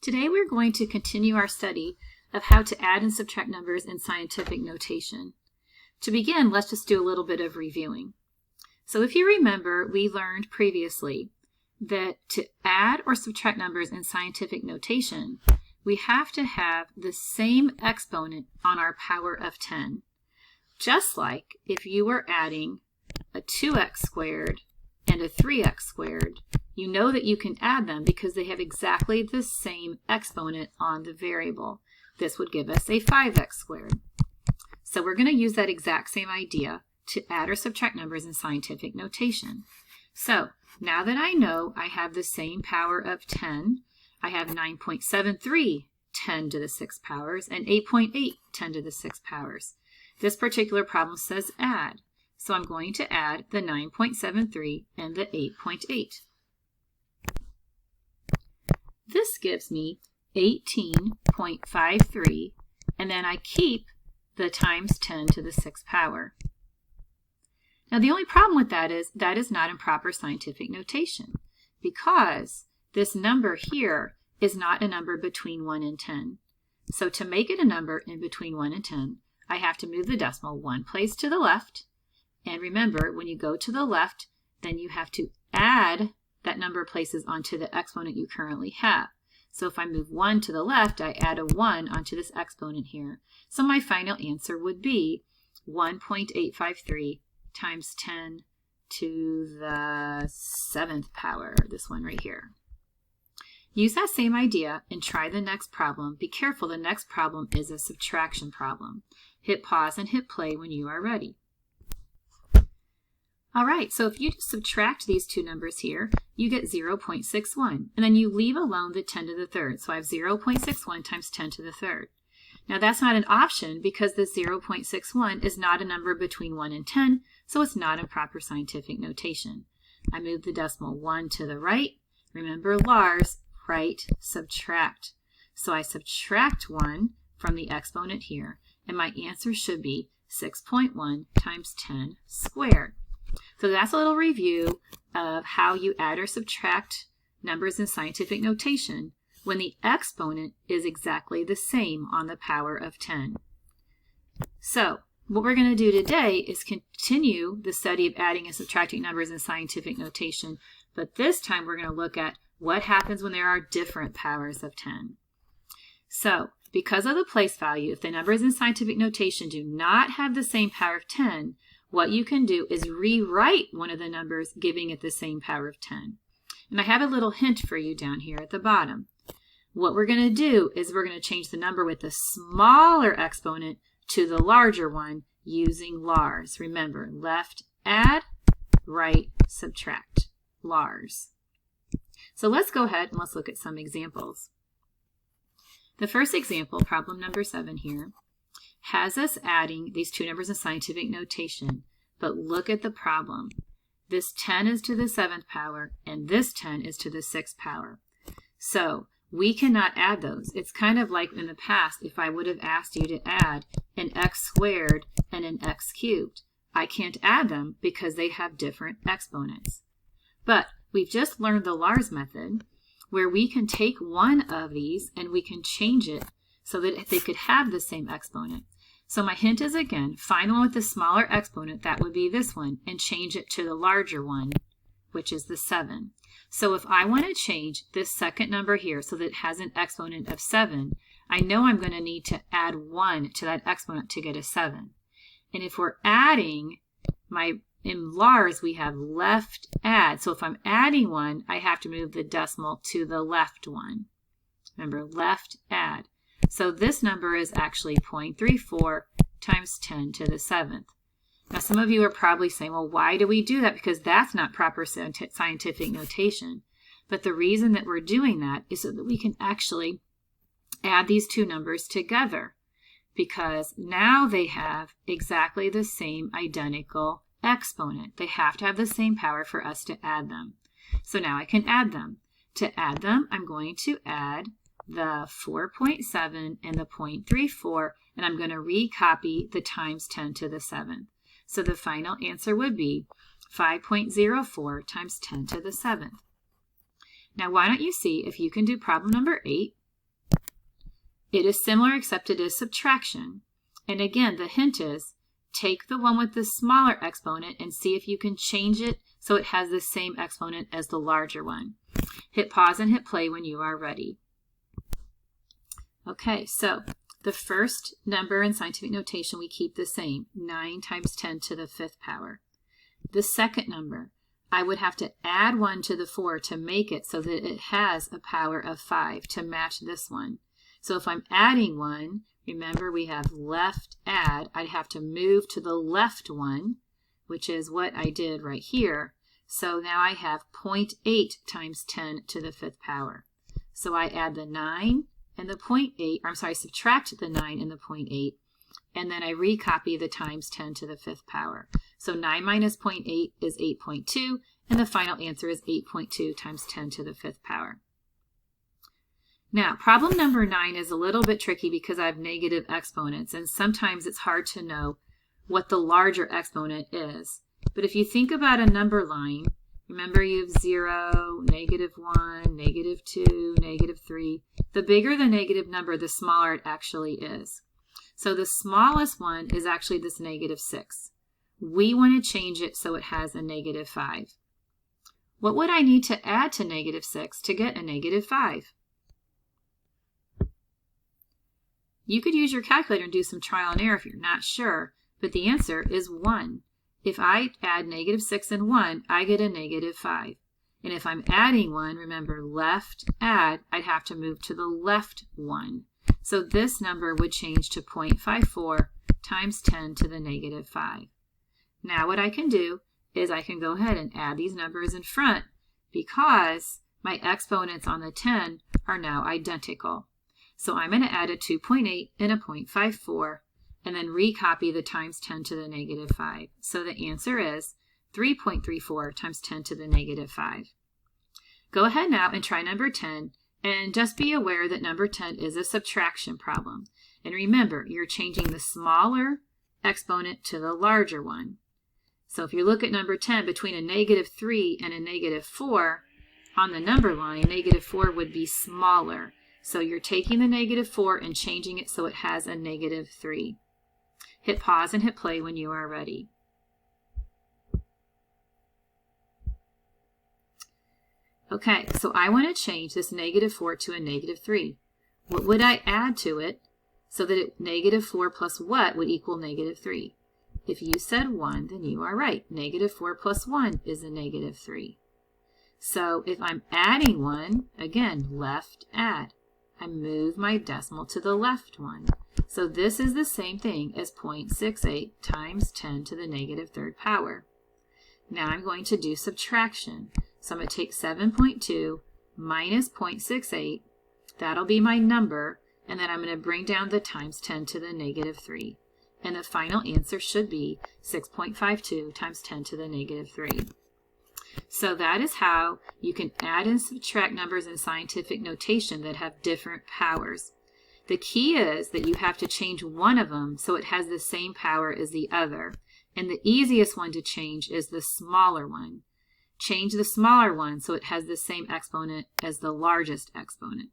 Today we're going to continue our study of how to add and subtract numbers in scientific notation. To begin, let's just do a little bit of reviewing. So if you remember, we learned previously that to add or subtract numbers in scientific notation, we have to have the same exponent on our power of 10. Just like if you were adding a 2x squared and a 3x squared, you know that you can add them because they have exactly the same exponent on the variable. This would give us a 5x squared. So we're going to use that exact same idea to add or subtract numbers in scientific notation. So now that I know I have the same power of 10, I have 9.73 10 to the 6 powers and 8.8 10 to the 6 powers. This particular problem says add. So I'm going to add the 9.73 and the 8.8. This gives me 18.53, and then I keep the times 10 to the 6th power. Now the only problem with that is not in proper scientific notation, because this number here is not a number between 1 and 10. So to make it a number in between 1 and 10, I have to move the decimal one place to the left. And remember, when you go to the left, then you have to add that number of places onto the exponent you currently have. So if I move 1 to the left, I add a 1 onto this exponent here. So my final answer would be 1.853 times 10 to the 7th power, this one right here. Use that same idea and try the next problem. Be careful, the next problem is a subtraction problem. Hit pause and hit play when you are ready. All right, so if you just subtract these two numbers here, you get 0.61, and then you leave alone the 10 to the 3rd. So I have 0.61 times 10 to the 3rd. Now that's not an option because the 0.61 is not a number between 1 and 10, so it's not in proper scientific notation. I move the decimal 1 to the right. Remember Lars, right, subtract. So I subtract 1 from the exponent here, and my answer should be 6.1 times 10 squared. So that's a little review of how you add or subtract numbers in scientific notation when the exponent is exactly the same on the power of 10. So what we're going to do today is continue the study of adding and subtracting numbers in scientific notation, but this time we're going to look at what happens when there are different powers of 10. So because of the place value, if the numbers in scientific notation do not have the same power of 10, what you can do is rewrite one of the numbers giving it the same power of 10. And I have a little hint for you down here at the bottom. What we're going to do is we're going to change the number with the smaller exponent to the larger one using Lars. Remember, left add, right subtract. Lars. So let's go ahead and let's look at some examples. The first example, problem number 7 here, has us adding these two numbers in scientific notation, but look at the problem. This 10 is to the 7th power, and this 10 is to the 6th power. So we cannot add those. It's kind of like in the past if I would have asked you to add an x squared and an x cubed. I can't add them because they have different exponents. But we've just learned the Lars method, where we can take one of these and we can change it so that they could have the same exponent. So my hint is, again, find one with the smaller exponent, that would be this one, and change it to the larger one, which is the 7. So if I want to change this second number here so that it has an exponent of 7, I know I'm going to need to add 1 to that exponent to get a 7. And if we're adding, in Lars we have left add. So if I'm adding 1, I have to move the decimal to the left one. Remember, left add. So this number is actually 0.34 times 10 to the 7th. Now some of you are probably saying, well, why do we do that? Because that's not proper scientific notation. But the reason that we're doing that is so that we can actually add these two numbers together, because now they have exactly the same identical exponent. They have to have the same power for us to add them. So now I can add them. To add them, I'm going to add the 4.7 and the 0.34, and I'm going to recopy the times 10 to the 7th. So the final answer would be 5.04 times 10 to the 7th. Now why don't you see if you can do problem number 8 It is similar except it is subtraction. And again, the hint is take the one with the smaller exponent and see if you can change it so it has the same exponent as the larger one. Hit pause and hit play when you are ready. Okay, so the first number in scientific notation we keep the same, 9 times 10 to the 5th power. The second number, I would have to add 1 to the 4 to make it so that it has a power of 5 to match this one. So if I'm adding 1, remember we have left add, I'd have to move to the left one, which is what I did right here. So now I have 0.8 times 10 to the 5th power. So I add the 9 and the 0.8, or I'm sorry, subtract the 9 and the 0.8, and then I recopy the times 10 to the 5th power. So 9 minus 0.8 is 8.2, and the final answer is 8.2 times 10 to the 5th power. Now, problem number 9 is a little bit tricky because I have negative exponents, and sometimes it's hard to know what the larger exponent is. But if you think about a number line, remember you have 0, negative 1, negative 2, negative 3. The bigger the negative number, the smaller it actually is. So the smallest one is actually this negative 6. We want to change it so it has a negative 5. What would I need to add to negative 6 to get a negative 5? You could use your calculator and do some trial and error if you're not sure, but the answer is 1. If I add negative 6 and 1, I get a negative 5. And if I'm adding 1, remember left add, I'd have to move to the left 1. So this number would change to 0.54 times 10 to the negative 5. Now what I can do is I can go ahead and add these numbers in front because my exponents on the 10 are now identical. So I'm going to add a 2.8 and a 0.54 and then recopy the times 10 to the negative 5. So the answer is 3.34 times 10 to the negative 5. Go ahead now and try number 10, and just be aware that number 10 is a subtraction problem. And remember, you're changing the smaller exponent to the larger one. So if you look at number 10, between a negative 3 and a negative 4, on the number line, negative 4 would be smaller. So you're taking the negative 4 and changing it so it has a negative 3. Hit pause and hit play when you are ready. Okay, so I want to change this negative 4 to a negative 3. What would I add to it so that negative 4 plus what would equal negative 3? If you said 1, then you are right. Negative 4 plus 1 is a negative 3. So if I'm adding 1, again, left add. I move my decimal to the left one. So this is the same thing as 0.68 times 10 to the negative 3rd power. Now I'm going to do subtraction. So I'm going to take 7.2 minus 0.68. That'll be my number. And then I'm going to bring down the times 10 to the negative 3. And the final answer should be 6.52 times 10 to the negative 3. So that is how you can add and subtract numbers in scientific notation that have different powers. The key is that you have to change one of them so it has the same power as the other. And the easiest one to change is the smaller one. Change the smaller one so it has the same exponent as the largest exponent.